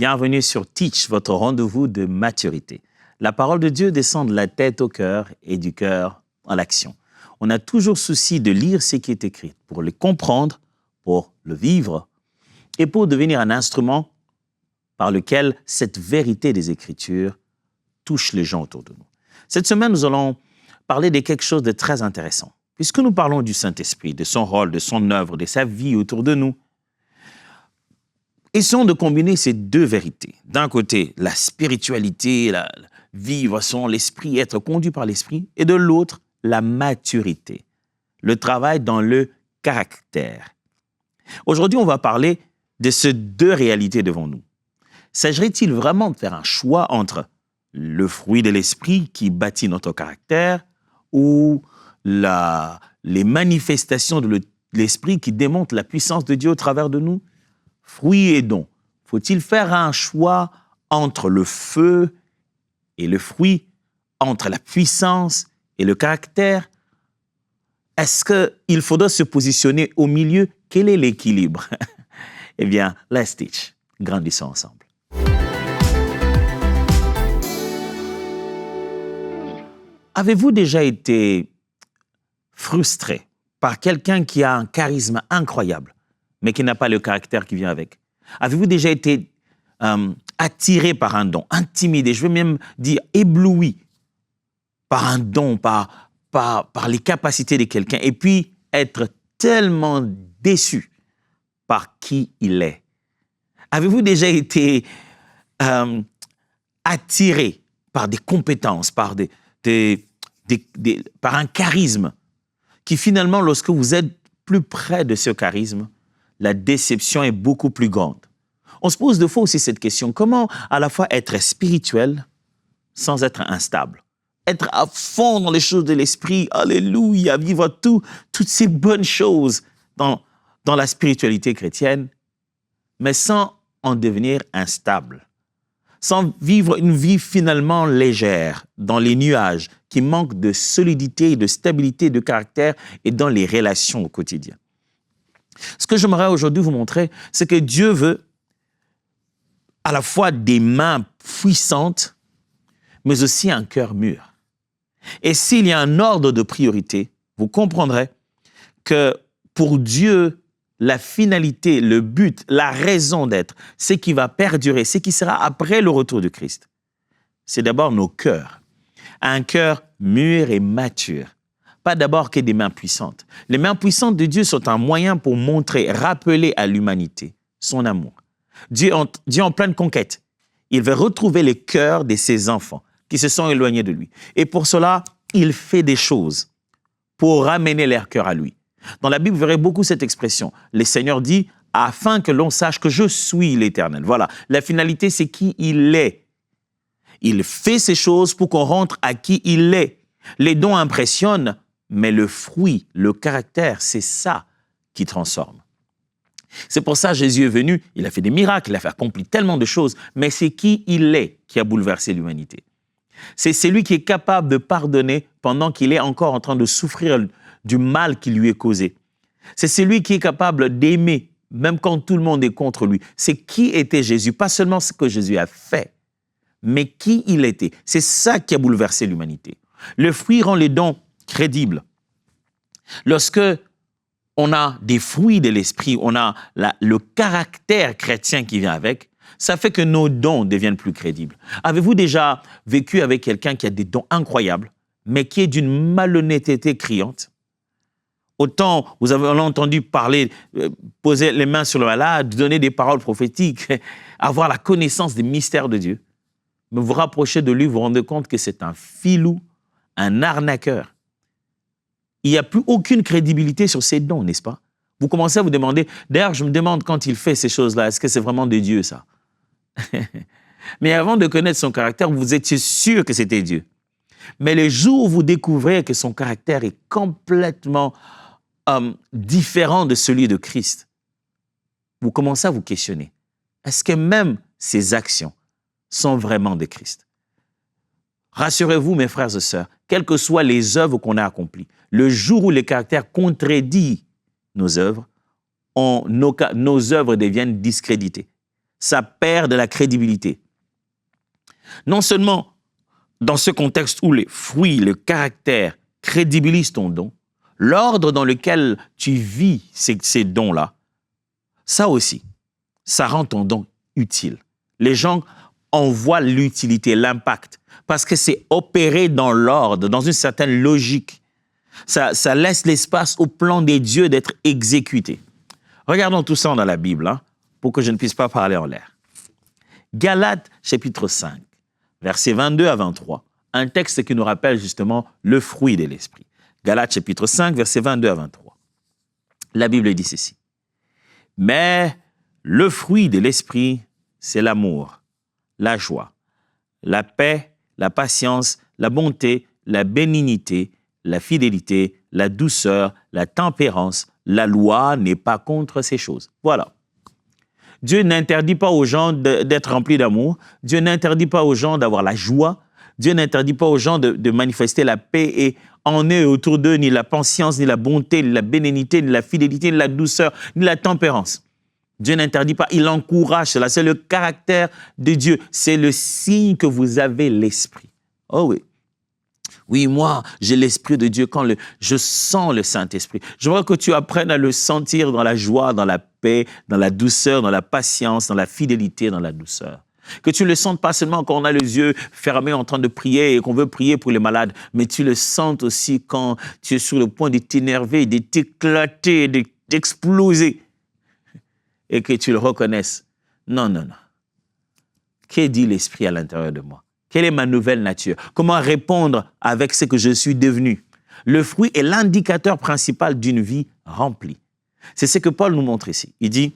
Bienvenue sur Teach, votre rendez-vous de maturité. La parole de Dieu descend de la tête au cœur et du cœur à l'action. On a toujours souci de lire ce qui est écrit pour le comprendre, pour le vivre et pour devenir un instrument par lequel cette vérité des Écritures touche les gens autour de nous. Cette semaine, nous allons parler de quelque chose de très intéressant. Puisque nous parlons du Saint-Esprit, de son rôle, de son œuvre, de sa vie autour de nous, essayons de combiner ces deux vérités. D'un côté, la spiritualité, vivre selon l'Esprit, être conduit par l'Esprit, et de l'autre, la maturité, le travail dans le caractère. Aujourd'hui, on va parler de ces deux réalités devant nous. S'agirait-il vraiment de faire un choix entre le fruit de l'Esprit qui bâtit notre caractère ou les manifestations de l'Esprit qui démontrent la puissance de Dieu au travers de nous? Fruits et dons. Faut-il faire un choix entre le feu et le fruit, entre la puissance et le caractère? Est-ce qu'il faudra se positionner au milieu? Quel est l'équilibre? Eh bien, let's teach. Grandissons ensemble. Avez-vous déjà été frustré par quelqu'un qui a un charisme incroyable, mais qui n'a pas le caractère qui vient avec? Avez-vous déjà été attiré par un don, intimidé, je veux même dire ébloui par un don, par les capacités de quelqu'un, et puis être tellement déçu par qui il est? Avez-vous déjà été attiré par des compétences, par un charisme, qui finalement, lorsque vous êtes plus près de ce charisme, la déception est beaucoup plus grande? On se pose de fois aussi cette question: comment à la fois être spirituel sans être instable? Être à fond dans les choses de l'esprit, alléluia, vivre toutes ces bonnes choses dans la spiritualité chrétienne, mais sans en devenir instable, sans vivre une vie finalement légère, dans les nuages, qui manque de solidité, de stabilité, de caractère et dans les relations au quotidien. Ce que j'aimerais aujourd'hui vous montrer, c'est que Dieu veut à la fois des mains puissantes, mais aussi un cœur mûr. Et s'il y a un ordre de priorité, vous comprendrez que pour Dieu, la finalité, le but, la raison d'être, ce qui va perdurer, ce qui sera après le retour de Christ, c'est d'abord nos cœurs. Un cœur mûr et mature. Pas d'abord que des mains puissantes. Les mains puissantes de Dieu sont un moyen pour montrer, rappeler à l'humanité son amour. Dieu en pleine conquête, il veut retrouver les cœurs de ses enfants qui se sont éloignés de lui. Et pour cela, il fait des choses pour ramener leur cœur à lui. Dans la Bible, vous verrez beaucoup cette expression. Le Seigneur dit, afin que l'on sache que je suis l'Éternel. Voilà, la finalité, c'est qui il est. Il fait ces choses pour qu'on rentre à qui il est. Les dons impressionnent, mais le fruit, le caractère, c'est ça qui transforme. C'est pour ça que Jésus est venu, il a fait des miracles, il a accompli tellement de choses, mais c'est qui il est qui a bouleversé l'humanité. C'est celui qui est capable de pardonner pendant qu'il est encore en train de souffrir du mal qui lui est causé. C'est celui qui est capable d'aimer, même quand tout le monde est contre lui. C'est qui était Jésus, pas seulement ce que Jésus a fait, mais qui il était. C'est ça qui a bouleversé l'humanité. Le fruit rend les dons crédibles. Lorsque on a des fruits de l'esprit, on a le caractère chrétien qui vient avec, ça fait que nos dons deviennent plus crédibles. Avez-vous déjà vécu avec quelqu'un qui a des dons incroyables, mais qui est d'une malhonnêteté criante? Autant vous avez entendu parler, poser les mains sur le malade, donner des paroles prophétiques, avoir la connaissance des mystères de Dieu, mais vous rapprochez de lui, vous vous rendez compte que c'est un filou, un arnaqueur. Il n'y a plus aucune crédibilité sur ses dons, n'est-ce pas? Vous commencez à vous demander, d'ailleurs, je me demande quand il fait ces choses-là, est-ce que c'est vraiment de Dieu, ça? Mais avant de connaître son caractère, vous étiez sûr que c'était Dieu. Mais le jour où vous découvrez que son caractère est complètement différent de celui de Christ, vous commencez à vous questionner. Est-ce que même ses actions sont vraiment de Christ? Rassurez-vous, mes frères et sœurs, quelles que soient les œuvres qu'on a accomplies, le jour où le caractère contredit nos œuvres, nos œuvres deviennent discréditées. ça perd de la crédibilité. Non seulement dans ce contexte où les fruits, le caractère crédibilisent ton don, l'ordre dans lequel tu vis ces dons-là, ça aussi, ça rend ton don utile. Les gens en voient l'utilité, l'impact, parce que c'est opéré dans l'ordre, dans une certaine logique. Ça laisse l'espace au plan des dieux d'être exécuté. Regardons tout ça dans la Bible, hein, pour que je ne puisse pas parler en l'air. Galates, chapitre 5, versets 22 à 23, un texte qui nous rappelle justement le fruit de l'esprit. Galates, chapitre 5, versets 22 à 23. La Bible dit ceci. « Mais le fruit de l'esprit, c'est l'amour, la joie, la paix, la patience, la bonté, la bénignité, la fidélité, la douceur, la tempérance. La loi n'est pas contre ces choses. » Voilà. Dieu n'interdit pas aux gens d'être remplis d'amour. Dieu n'interdit pas aux gens d'avoir la joie. Dieu n'interdit pas aux gens de manifester la paix et en eux et autour d'eux, ni la patience, ni la bonté, ni la bénignité, ni la fidélité, ni la douceur, ni la tempérance. Dieu n'interdit pas, il encourage cela. C'est le caractère de Dieu. C'est le signe que vous avez l'esprit. Oh oui. Oui, moi, j'ai l'Esprit de Dieu quand je sens le Saint-Esprit. Je veux que tu apprennes à le sentir dans la joie, dans la paix, dans la douceur, dans la patience, dans la fidélité, dans la douceur. Que tu ne le sentes pas seulement quand on a les yeux fermés en train de prier et qu'on veut prier pour les malades, mais tu le sentes aussi quand tu es sur le point de t'énerver, de t'éclater, d'exploser et que tu le reconnaisses. Non, non, non. Que dit l'Esprit à l'intérieur de moi? Quelle est ma nouvelle nature? Comment répondre avec ce que je suis devenu? Le fruit est l'indicateur principal d'une vie remplie. C'est ce que Paul nous montre ici. Il dit,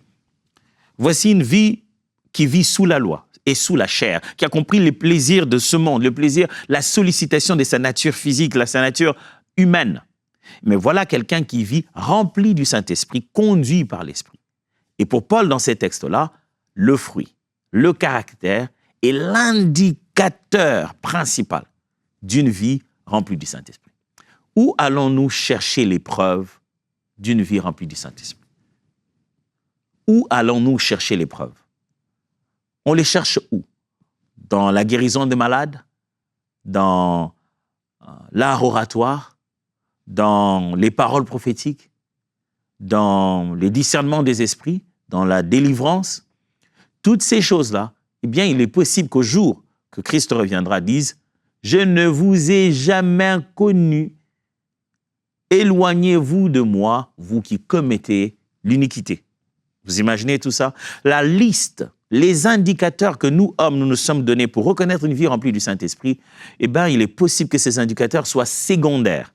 voici une vie qui vit sous la loi et sous la chair, qui a compris les plaisirs de ce monde, le plaisir, la sollicitation de sa nature physique, sa nature humaine. Mais voilà quelqu'un qui vit rempli du Saint-Esprit, conduit par l'Esprit. Et pour Paul, dans ces textes-là, le fruit, le caractère est l'indicateur principal d'une vie remplie du Saint-Esprit. Où allons-nous chercher les preuves d'une vie remplie du Saint-Esprit? Où allons-nous chercher les preuves? On les cherche où? Dans la guérison des malades? Dans l'art oratoire? Dans les paroles prophétiques? Dans les discernements des esprits? Dans la délivrance? Toutes ces choses-là, eh bien, il est possible qu'au jour que Christ reviendra, dise « Je ne vous ai jamais connu. Éloignez-vous de moi, vous qui commettez l'iniquité. » Vous imaginez tout ça? La liste, les indicateurs que nous, hommes, nous nous sommes donnés pour reconnaître une vie remplie du Saint-Esprit, eh bien, il est possible que ces indicateurs soient secondaires.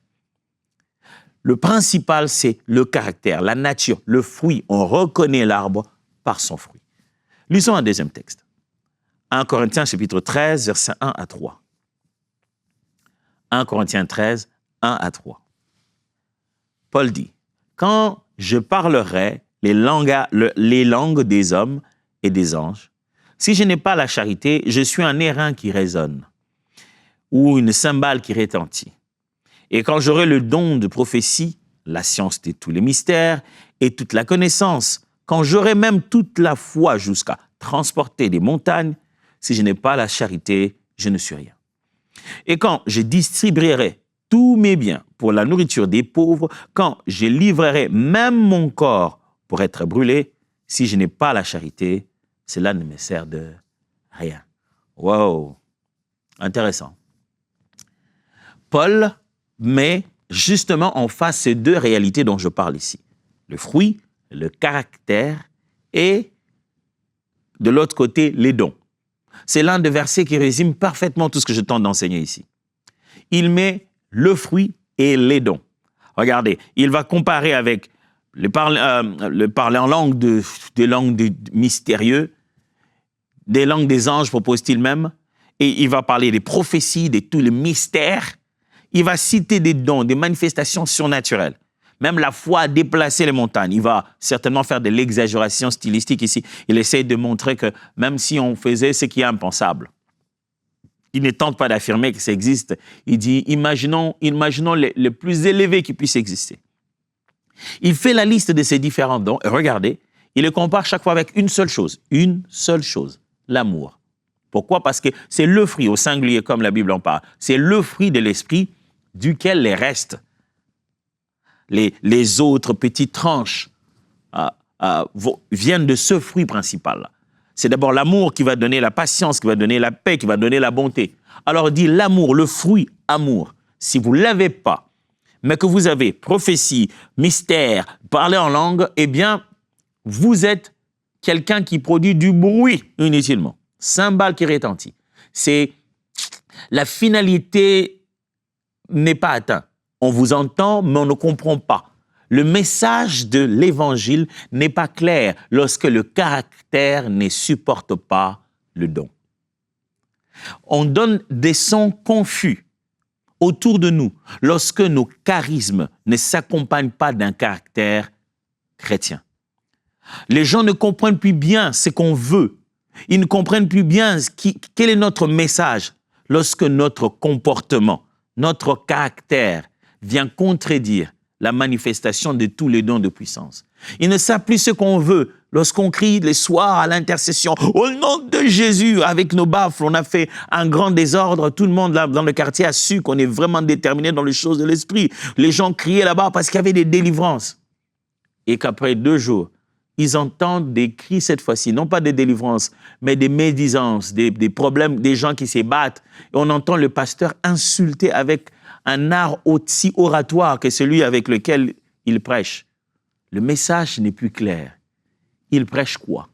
Le principal, c'est le caractère, la nature, le fruit. On reconnaît l'arbre par son fruit. Lisons un deuxième texte. 1 Corinthiens chapitre 13, versets 1 à 3. 1 Corinthiens 13, 1 à 3. Paul dit, « Quand je parlerai les langues des hommes et des anges, si je n'ai pas la charité, je suis un airain qui résonne ou une cymbale qui retentit. Et quand j'aurai le don de prophétie, la science de tous les mystères et toute la connaissance, quand j'aurai même toute la foi jusqu'à transporter des montagnes, si je n'ai pas la charité, je ne suis rien. Et quand je distribuerai tous mes biens pour la nourriture des pauvres, quand je livrerai même mon corps pour être brûlé, si je n'ai pas la charité, cela ne me sert de rien. » Wow, intéressant. Paul met justement en face ces deux réalités dont je parle ici. Le fruit, le caractère et de l'autre côté, les dons. C'est l'un des versets qui résume parfaitement tout ce que je tente d'enseigner ici. Il met le fruit et les dons. Regardez, il va comparer avec le parler en langue des langues mystérieux, des langues des anges, propose-t-il même, et il va parler des prophéties, de tous les mystères. Il va citer des dons, des manifestations surnaturelles. Même la foi à déplacer les montagnes. Il va certainement faire de l'exagération stylistique ici. Il essaie de montrer que même si on faisait ce qui est impensable, il ne tente pas d'affirmer que ça existe. Il dit, imaginons le plus élevé qui puisse exister. Il fait la liste de ces différents dons. Et regardez, Il le compare chaque fois avec une seule chose, l'amour. Pourquoi? Parce que c'est le fruit, au singulier comme la Bible en parle, c'est le fruit de l'esprit duquel les restes, les autres petites tranches viennent de ce fruit principal-là. C'est d'abord l'amour qui va donner la patience, qui va donner la paix, qui va donner la bonté. Alors dit l'amour, le fruit amour, si vous ne l'avez pas, mais que vous avez prophétie, mystère, parler en langue, eh bien, vous êtes quelqu'un qui produit du bruit inutilement. Cymbale qui retentit. C'est la finalité n'est pas atteinte. On vous entend, mais on ne comprend pas. Le message de l'évangile n'est pas clair lorsque le caractère ne supporte pas le don. On donne des sons confus autour de nous lorsque nos charismes ne s'accompagnent pas d'un caractère chrétien. Les gens ne comprennent plus bien ce qu'on veut. Ils ne comprennent plus bien quel est notre message lorsque notre comportement, notre caractère vient contredire la manifestation de tous les dons de puissance. Ils ne savent plus ce qu'on veut lorsqu'on crie les soirs à l'intercession. Au nom de Jésus, avec nos baffles, on a fait un grand désordre. Tout le monde là, dans le quartier a su qu'on est vraiment déterminé dans les choses de l'esprit. Les gens criaient là-bas parce qu'il y avait des délivrances. Et qu'après 2 jours, ils entendent des cris cette fois-ci, non pas des délivrances, mais des médisances, des problèmes, des gens qui se battent. Et on entend le pasteur insulter avec un art aussi oratoire que celui avec lequel il prêche. Le message n'est plus clair. Ils prêchent quoi?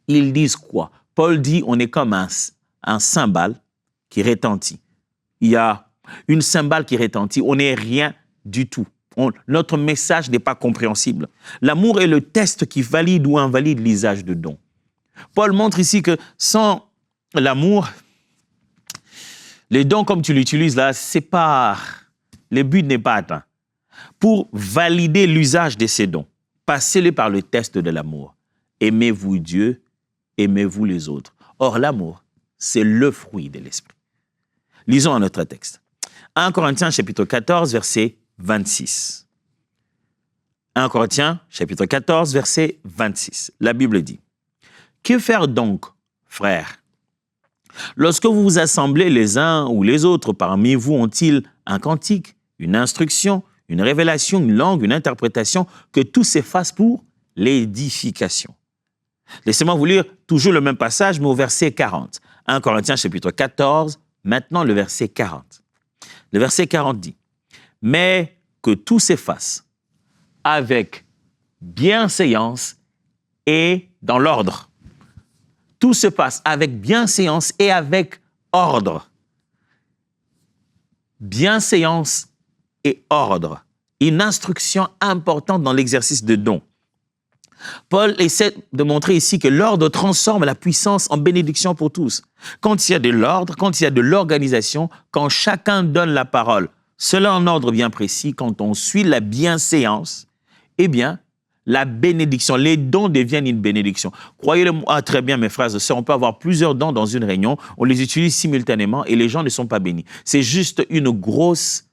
Ils disent quoi? Paul dit on est comme un cymbale qui retentit. Il y a une cymbale qui retentit, on n'est rien du tout. Notre message n'est pas compréhensible. L'amour est le test qui valide ou invalide l'usage de dons. Paul montre ici que sans l'amour, les dons comme tu l'utilises là, c'est pas, le but n'est pas atteint. Pour valider l'usage de ces dons, passez-les par le test de l'amour. Aimez-vous Dieu, aimez-vous les autres. Or, l'amour, c'est le fruit de l'esprit. Lisons un autre texte. 1 Corinthiens chapitre 14, verset 26. 1 Corinthiens, chapitre 14, verset 26. La Bible dit, « Que faire donc, frères? Lorsque vous vous assemblez les uns ou les autres, parmi vous ont-ils un cantique, une instruction, une révélation, une langue, une interprétation, que tout s'efface pour l'édification. » Laissez-moi vous lire toujours le même passage, mais au verset 40. 1 Corinthiens, chapitre 14, maintenant le verset 40. Le verset 40 dit, « Mais que tout s'efface avec bienséance et dans l'ordre. » Tout se passe avec bienséance et avec ordre. Bienséance et ordre. Une instruction importante dans l'exercice de don. Paul essaie de montrer ici que l'ordre transforme la puissance en bénédiction pour tous. Quand il y a de l'ordre, quand il y a de l'organisation, quand chacun donne la parole, cela en ordre bien précis, quand on suit la bienséance, eh bien, la bénédiction, les dons deviennent une bénédiction. Croyez-le-moi très bien, mes frères et sœurs, on peut avoir plusieurs dons dans une réunion, on les utilise simultanément et les gens ne sont pas bénis. C'est juste une grosse,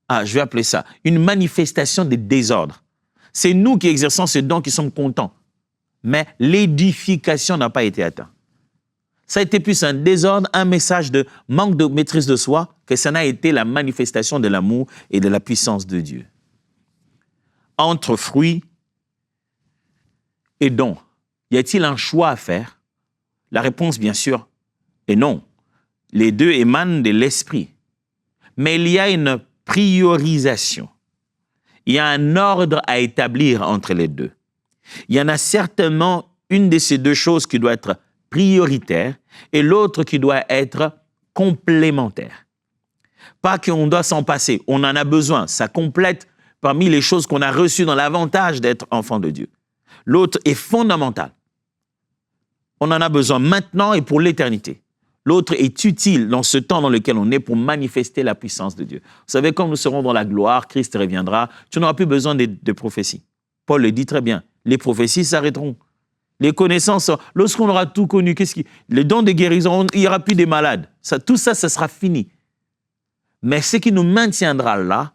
je vais appeler ça, une manifestation de désordre. C'est nous qui exerçons ce don qui sommes contents. Mais l'édification n'a pas été atteinte. Ça a été plus un désordre, un message de manque de maîtrise de soi, que ça n'a été la manifestation de l'amour et de la puissance de Dieu. Entre fruits et dons, y a-t-il un choix à faire? La réponse, bien sûr, est non. Les deux émanent de l'esprit. Mais il y a une priorisation. Il y a un ordre à établir entre les deux. Il y en a certainement une de ces deux choses qui doit être prioritaire et l'autre qui doit être complémentaire. Pas qu'on doit s'en passer, on en a besoin, ça complète parmi les choses qu'on a reçues dans l'avantage d'être enfant de Dieu. L'autre est fondamental. On en a besoin maintenant et pour l'éternité. L'autre est utile dans ce temps dans lequel on est pour manifester la puissance de Dieu. Vous savez, quand nous serons dans la gloire, Christ reviendra, tu n'auras plus besoin de prophéties. Paul le dit très bien, les prophéties s'arrêteront. Les connaissances, lorsqu'on aura tout connu, les dons de guérison, il n'y aura plus de malades. Tout ça, ça sera fini. Mais ce qui nous maintiendra là,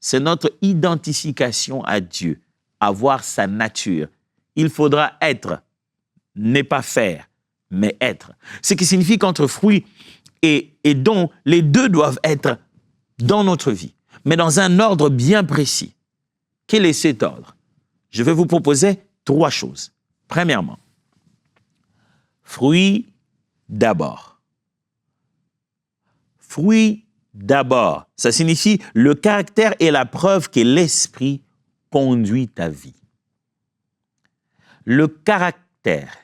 c'est notre identification à Dieu, avoir sa nature, il faudra être, n'est pas faire, mais être. Ce qui signifie qu'entre fruit et don, les deux doivent être dans notre vie, mais dans un ordre bien précis. Quel est cet ordre? Je vais vous proposer 3 choses. Premièrement, fruit d'abord. Fruit d'abord. Ça signifie le caractère est la preuve que l'esprit conduit ta vie. Le caractère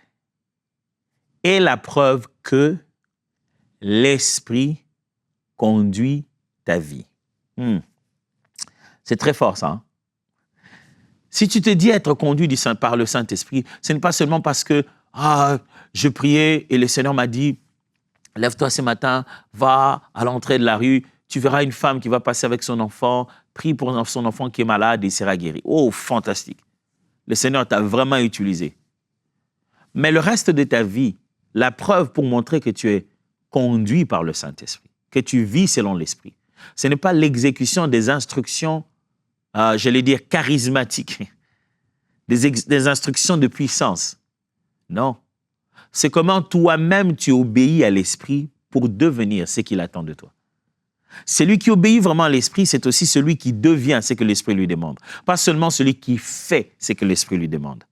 est la preuve que l'esprit conduit ta vie. C'est très fort ça. Hein? Si tu te dis être conduit par le Saint-Esprit, ce n'est pas seulement parce que je priais et le Seigneur m'a dit « Lève-toi ce matin, va à l'entrée de la rue, tu verras une femme qui va passer avec son enfant, prie pour son enfant qui est malade et il sera guéri. » Oh, fantastique! Le Seigneur t'a vraiment utilisé. Mais le reste de ta vie, la preuve pour montrer que tu es conduit par le Saint-Esprit, que tu vis selon l'Esprit, ce n'est pas l'exécution des instructions j'allais dire charismatiques, des instructions de puissance. Non. C'est comment toi-même tu obéis à l'Esprit pour devenir ce qu'il attend de toi. Celui qui obéit vraiment à l'Esprit, c'est aussi celui qui devient ce que l'Esprit lui demande. Pas seulement celui qui fait ce que l'Esprit lui demande.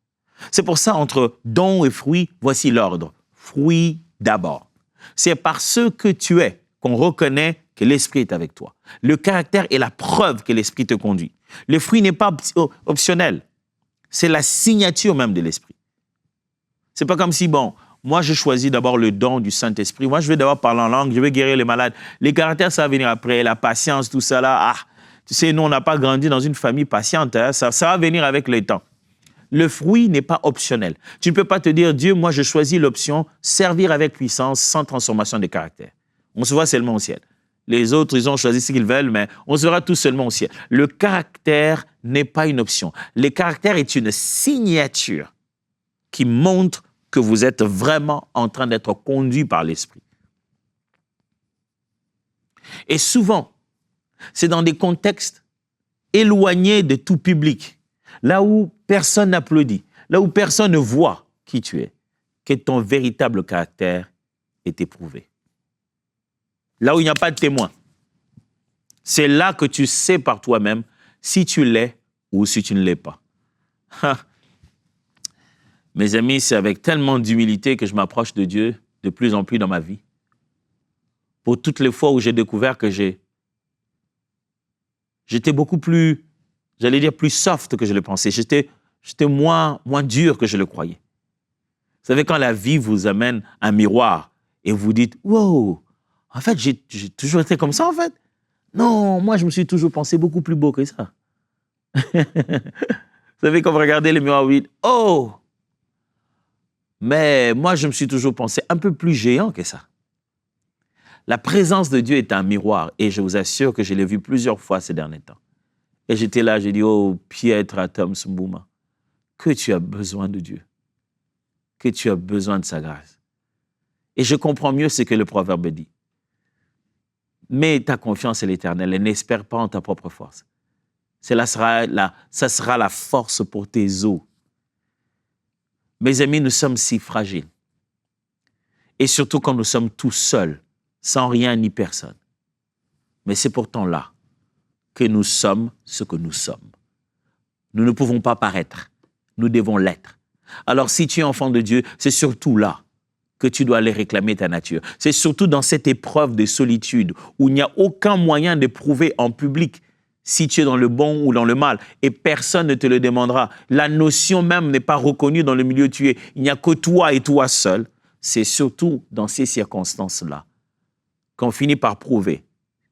C'est pour ça, entre don et fruit, voici l'ordre. Fruit d'abord. C'est par ce que tu es qu'on reconnaît que l'Esprit est avec toi. Le caractère est la preuve que l'Esprit te conduit. Le fruit n'est pas optionnel. C'est la signature même de l'Esprit. C'est pas comme si, moi je choisis d'abord le don du Saint-Esprit. Moi je vais d'abord parler en langue, je vais guérir les malades. Les caractères, ça va venir après. La patience, tout ça là. Tu sais, nous on n'a pas grandi dans une famille patiente. Hein, ça va venir avec le temps. Le fruit n'est pas optionnel. Tu ne peux pas te dire, Dieu, moi je choisis l'option servir avec puissance sans transformation de caractère. On se voit seulement au ciel. Les autres, ils ont choisi ce qu'ils veulent, mais on sera tous seulement au ciel. Le caractère n'est pas une option. Le caractère est une signature qui montre que vous êtes vraiment en train d'être conduit par l'Esprit. Et souvent, c'est dans des contextes éloignés de tout public, là où personne n'applaudit, là où personne ne voit qui tu es, que ton véritable caractère est éprouvé. Là où il n'y a pas de témoin. C'est là que tu sais par toi-même si tu l'es ou si tu ne l'es pas. Mes amis, c'est avec tellement d'humilité que je m'approche de Dieu de plus en plus dans ma vie. Pour toutes les fois où j'ai découvert que j'étais beaucoup plus, j'allais dire plus soft que je le pensais. J'étais moins dur que je le croyais. Vous savez, quand la vie vous amène un miroir et vous dites « Wow, en fait, j'ai toujours été comme ça, en fait. Non, moi, je me suis toujours pensé beaucoup plus beau que ça. » Vous savez, quand vous regardez le miroir, vous dites « Oh, mais moi, je me suis toujours pensé un peu plus géant que ça. » La présence de Dieu est un miroir et je vous assure que je l'ai vu plusieurs fois ces derniers temps. Et j'étais là, j'ai dit « Oh, Pietra Tom Sumbouma, que tu as besoin de Dieu, que tu as besoin de sa grâce. » Et je comprends mieux ce que le proverbe dit. Mets ta confiance en l'Éternel et n'espère pas en ta propre force. Ça sera la force pour tes os. Mes amis, nous sommes si fragiles. Et surtout quand nous sommes tous seuls, sans rien ni personne. Mais c'est pourtant là que nous sommes ce que nous sommes. Nous ne pouvons pas paraître. Nous devons l'être. Alors si tu es enfant de Dieu, c'est surtout là que tu dois aller réclamer ta nature. C'est surtout dans cette épreuve de solitude où il n'y a aucun moyen de prouver en public si tu es dans le bon ou dans le mal et personne ne te le demandera. La notion même n'est pas reconnue dans le milieu où tu es. Il n'y a que toi et toi seul. C'est surtout dans ces circonstances-là qu'on finit par prouver,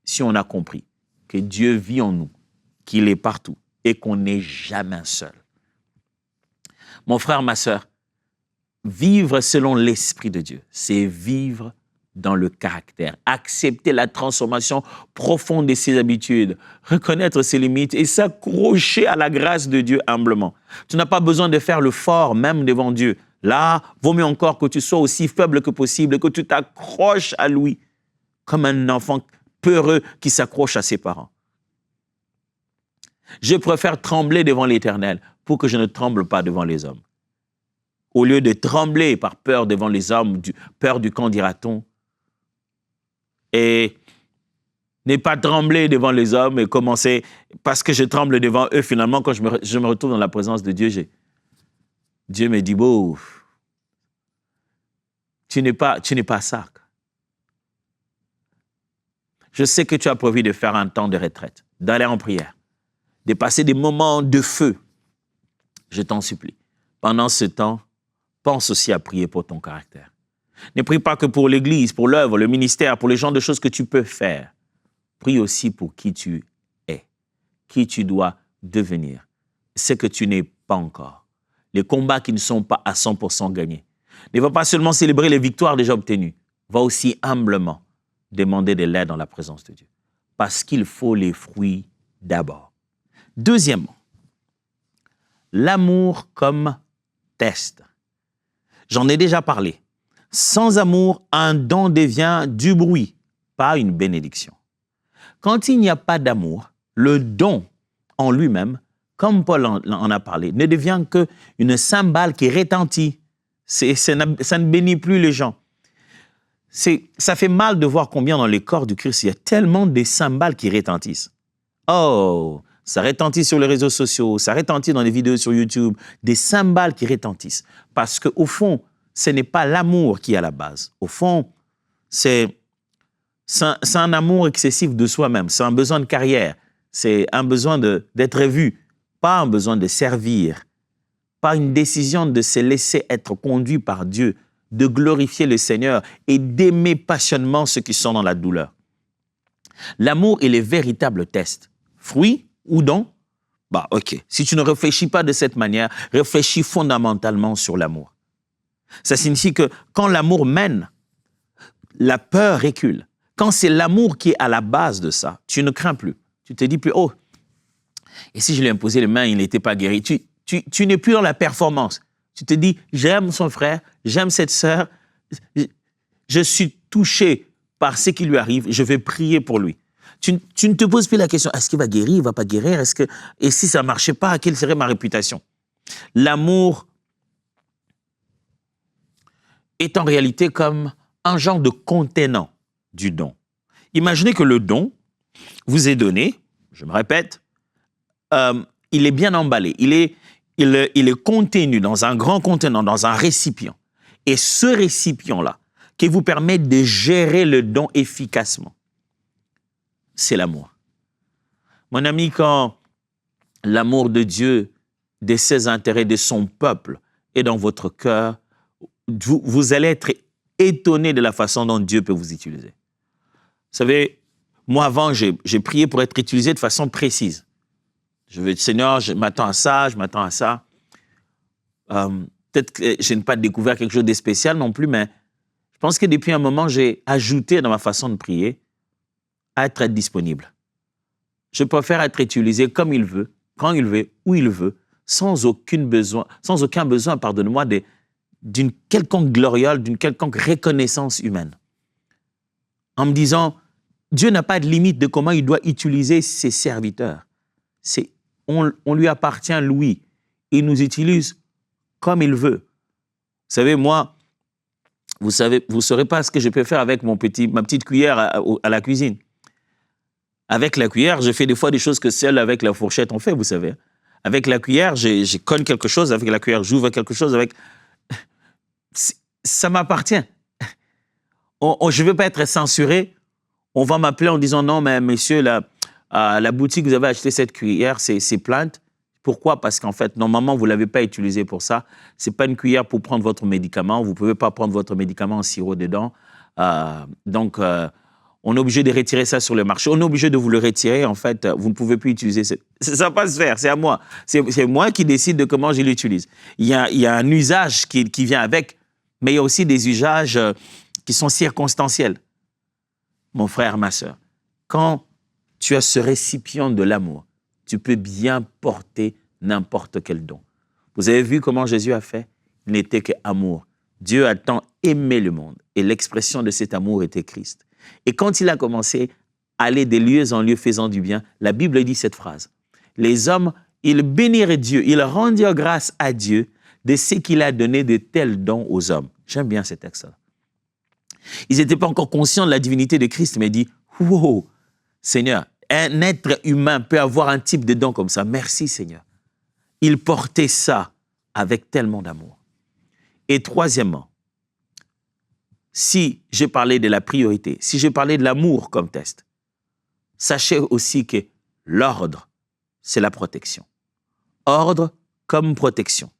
si on a compris, que Dieu vit en nous, qu'il est partout et qu'on n'est jamais seul. Mon frère, ma sœur, vivre selon l'Esprit de Dieu, c'est vivre dans le caractère, accepter la transformation profonde de ses habitudes, reconnaître ses limites et s'accrocher à la grâce de Dieu humblement. Tu n'as pas besoin de faire le fort même devant Dieu. Là, vaut mieux encore que tu sois aussi faible que possible, que tu t'accroches à lui comme un enfant peureux qui s'accroche à ses parents. Je préfère trembler devant l'Éternel pour que je ne tremble pas devant les hommes. au lieu de trembler par peur devant les hommes, peur du qu'en dira-t-on, et ne pas trembler devant les hommes et commencer, parce que je tremble devant eux, finalement, quand je me retrouve dans la présence de Dieu, Dieu me dit, bon, tu n'es pas ça. Je sais que tu as prévu de faire un temps de retraite, d'aller en prière, de passer des moments de feu. Je t'en supplie. Pendant ce temps, pense aussi à prier pour ton caractère. Ne prie pas que pour l'Église, pour l'œuvre, le ministère, pour les genres de choses que tu peux faire. Prie aussi pour qui tu es, qui tu dois devenir, ce que tu n'es pas encore. Les combats qui ne sont pas à 100% gagnés. Ne va pas seulement célébrer les victoires déjà obtenues, va aussi humblement demander de l'aide dans la présence de Dieu. Parce qu'il faut les fruits d'abord. Deuxièmement, l'amour comme test. J'en ai déjà parlé. Sans amour, un don devient du bruit, pas une bénédiction. Quand il n'y a pas d'amour, le don en lui-même, comme Paul en a parlé, ne devient qu'une cymbale qui retentit. Ça ne bénit plus les gens. Ça fait mal de voir combien dans les corps du Christ, il y a tellement de cymbales qui retentissent. Oh, ça retentit sur les réseaux sociaux, ça retentit dans les vidéos sur YouTube, des cymbales qui retentissent. Parce qu'au fond, ce n'est pas l'amour qui est à la base. Au fond, c'est un amour excessif de soi-même. C'est un besoin de carrière. C'est un besoin d'être vu, pas un besoin de servir. Pas une décision de se laisser être conduit par Dieu, de glorifier le Seigneur et d'aimer passionnément ceux qui sont dans la douleur. L'amour est le véritable test. Fruit ou don? Bah, ok. Si tu ne réfléchis pas de cette manière, réfléchis fondamentalement sur l'amour. Ça signifie que quand l'amour mène, la peur recule. Quand c'est l'amour qui est à la base de ça, tu ne crains plus. Tu te dis plus, oh, et si je lui ai imposé les mains, il n'était pas guéri. Tu n'es plus dans la performance. Tu te dis, j'aime son frère, j'aime cette sœur, je suis touché par ce qui lui arrive, je vais prier pour lui. Tu ne te poses plus la question, est-ce qu'il va guérir, il ne va pas guérir, et si ça ne marchait pas, quelle serait ma réputation? L'amour est en réalité comme un genre de contenant du don. Imaginez que le don vous est donné, je me répète, il est bien emballé, il est contenu dans un grand contenant, dans un récipient. Et ce récipient-là, qui vous permet de gérer le don efficacement, c'est l'amour. Mon ami, quand l'amour de Dieu, de ses intérêts, de son peuple est dans votre cœur, vous allez être étonné de la façon dont Dieu peut vous utiliser. Vous savez, moi avant, j'ai prié pour être utilisé de façon précise. Je veux dire, Seigneur, je m'attends à ça, je m'attends à ça. Peut-être que je n'ai pas découvert quelque chose de spécial non plus, mais je pense que depuis un moment, j'ai ajouté dans ma façon de prier à être disponible. Je préfère être utilisé comme il veut, quand il veut, où il veut, sans aucun besoin, pardonne-moi, d'une quelconque gloriole, d'une quelconque reconnaissance humaine. En me disant, Dieu n'a pas de limite de comment il doit utiliser ses serviteurs. On lui appartient, lui. Il nous utilise comme il veut. Vous savez, moi, vous ne saurez pas ce que je peux faire avec ma petite cuillère à la cuisine. Avec la cuillère, je fais des fois des choses que seul avec la fourchette on fait, vous savez. Avec la cuillère, je cogne quelque chose, avec la cuillère, j'ouvre quelque chose, ça m'appartient. Je ne veux pas être censuré. On va m'appeler en disant, non, mais monsieur, la boutique, vous avez acheté cette cuillère, c'est plainte. Pourquoi? Parce qu'en fait, normalement, vous ne l'avez pas utilisée pour ça. Ce n'est pas une cuillère pour prendre votre médicament. Vous ne pouvez pas prendre votre médicament en sirop dedans. Donc, on est obligé de retirer ça sur le marché. On est obligé de vous le retirer. En fait, vous ne pouvez plus utiliser. Ça ne va pas se faire. C'est à moi. C'est moi qui décide de comment je l'utilise. Il y a un usage qui vient avec, mais il y a aussi des usages qui sont circonstanciels. Mon frère, ma sœur, quand tu as ce récipient de l'amour, tu peux bien porter n'importe quel don. Vous avez vu comment Jésus a fait? Il n'était qu'amour. Dieu a tant aimé le monde et l'expression de cet amour était Christ. Et quand il a commencé à aller de lieu en lieu faisant du bien, la Bible dit cette phrase. Les hommes, ils bénirent Dieu, ils rendirent grâce à Dieu de ce qu'il a donné de tels dons aux hommes. J'aime bien ces textes-là. Ils n'étaient pas encore conscients de la divinité de Christ, mais ils disent, wow, Seigneur, un être humain peut avoir un type de don comme ça. Merci, Seigneur. Il portait ça avec tellement d'amour. Et troisièmement, si je parlais de la priorité, si je parlais de l'amour comme test, sachez aussi que l'ordre, c'est la protection. Ordre comme protection.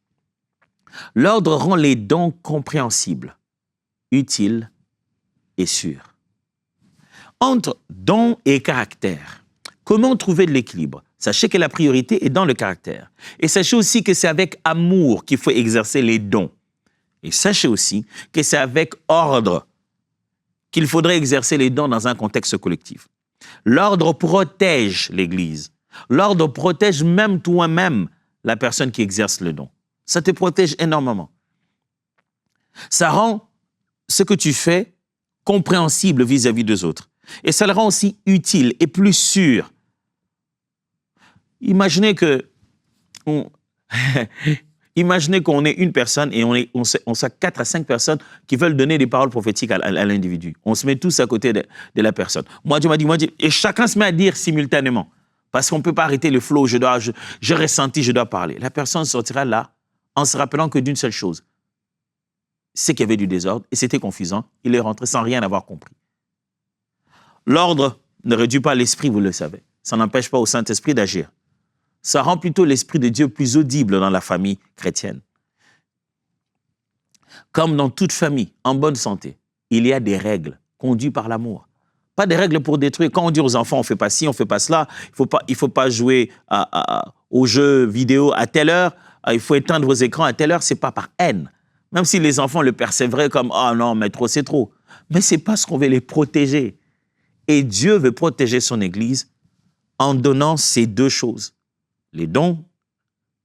L'ordre rend les dons compréhensibles, utiles et sûrs. Entre don et caractère, comment trouver de l'équilibre? Sachez que la priorité est dans le caractère. Et sachez aussi que c'est avec amour qu'il faut exercer les dons. Et sachez aussi que c'est avec ordre qu'il faudrait exercer les dons dans un contexte collectif. L'ordre protège l'Église. L'ordre protège même toi-même la personne qui exerce le don. Ça te protège énormément. Ça rend ce que tu fais compréhensible vis-à-vis des autres. Et ça le rend aussi utile et plus sûr. Imaginez qu'on est une personne et on a 4 à 5 personnes qui veulent donner des paroles prophétiques à l'individu. On se met tous à côté de la personne. Moi, Dieu m'a dit, et chacun se met à dire simultanément. Parce qu'on ne peut pas arrêter le flow, je ressentis, je dois parler. La personne sortira là en se rappelant que d'une seule chose, c'est qu'il y avait du désordre et c'était confusant. Il est rentré sans rien avoir compris. L'ordre ne réduit pas l'esprit, vous le savez. Ça n'empêche pas au Saint-Esprit d'agir. Ça rend plutôt l'Esprit de Dieu plus audible dans la famille chrétienne. Comme dans toute famille en bonne santé, il y a des règles conduites par l'amour. Pas des règles pour détruire. Quand on dit aux enfants, on ne fait pas ci, on ne fait pas cela, il faut pas jouer aux jeux vidéo à telle heure, il faut éteindre vos écrans à telle heure, ce n'est pas par haine. Même si les enfants le percevraient comme « Ah non, mais trop, c'est trop ». Mais c'est parce qu'on veut les protéger. Et Dieu veut protéger son Église en donnant ces deux choses. Les dons,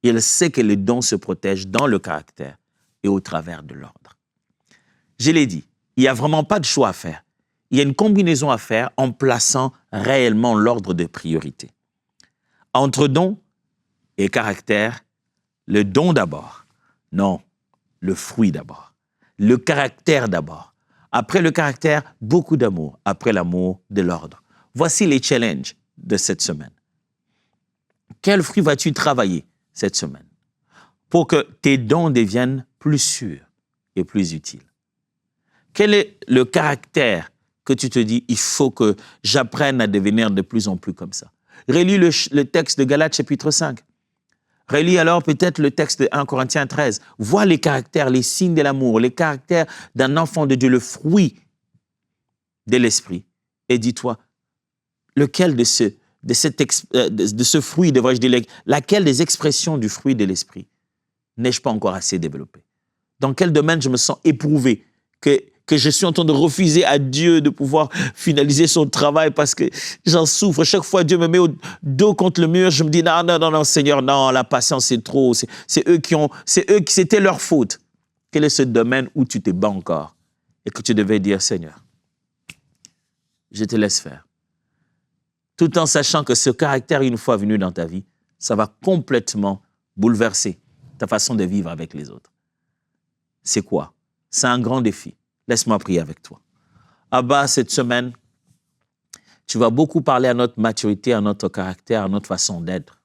il sait que les dons se protègent dans le caractère et au travers de l'ordre. Je l'ai dit, il n'y a vraiment pas de choix à faire. Il y a une combinaison à faire en plaçant réellement l'ordre de priorité. Entre don et caractère, le don d'abord. Non, le fruit d'abord. Le caractère d'abord. Après le caractère, beaucoup d'amour. Après l'amour, de l'ordre. Voici les challenges de cette semaine. Quel fruit vas-tu travailler cette semaine pour que tes dons deviennent plus sûrs et plus utiles? Quel est le caractère que tu te dis, il faut que j'apprenne à devenir de plus en plus comme ça? Relis le texte de Galates chapitre 5. Relis alors peut-être le texte de 1 Corinthiens 13. Vois les caractères, les signes de l'amour, les caractères d'un enfant de Dieu, le fruit de l'esprit. Et dis-toi, lequel de ce fruit, devrais-je dire, laquelle des expressions du fruit de l'esprit n'ai-je pas encore assez développé? Dans quel domaine je me sens éprouvé, que je suis en train de refuser à Dieu de pouvoir finaliser son travail parce que j'en souffre. Chaque fois, Dieu me met au dos contre le mur, je me dis, non, Seigneur, non, la patience, c'est trop. C'était leur faute. Quel est ce domaine où tu te bats encore et que tu devais dire, Seigneur, je te laisse faire. Tout en sachant que ce caractère, une fois venu dans ta vie, ça va complètement bouleverser ta façon de vivre avec les autres. C'est quoi? C'est un grand défi. Laisse-moi prier avec toi. Abba, cette semaine, tu vas beaucoup parler à notre maturité, à notre caractère, à notre façon d'être.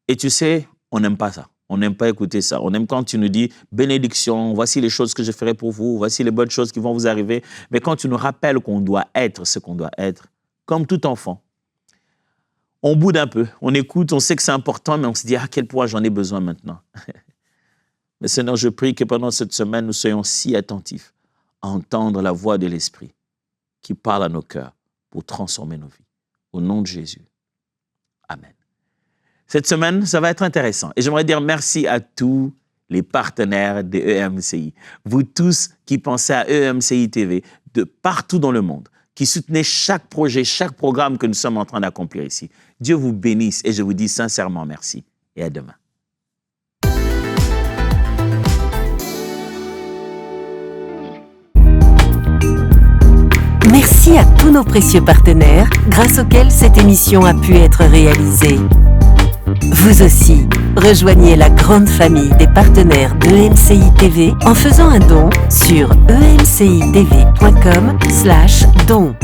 Et tu sais, on n'aime pas ça. On n'aime pas écouter ça. On aime quand tu nous dis « bénédiction, voici les choses que je ferai pour vous, voici les bonnes choses qui vont vous arriver ». Mais quand tu nous rappelles qu'on doit être ce qu'on doit être, comme tout enfant, on boude un peu, on écoute, on sait que c'est important, mais on se dit « à quel point j'en ai besoin maintenant ?» Mais Seigneur, je prie que pendant cette semaine, nous soyons si attentifs à entendre la voix de l'Esprit qui parle à nos cœurs pour transformer nos vies. Au nom de Jésus. Amen. Cette semaine, ça va être intéressant. Et j'aimerais dire merci à tous les partenaires de EMCI. Vous tous qui pensez à EMCI TV de partout dans le monde, qui soutenez chaque projet, chaque programme que nous sommes en train d'accomplir ici. Dieu vous bénisse et je vous dis sincèrement merci. Et à demain. Merci à tous nos précieux partenaires grâce auxquels cette émission a pu être réalisée. Vous aussi, rejoignez la grande famille des partenaires d'EMCI TV en faisant un don sur emcitv.com/don.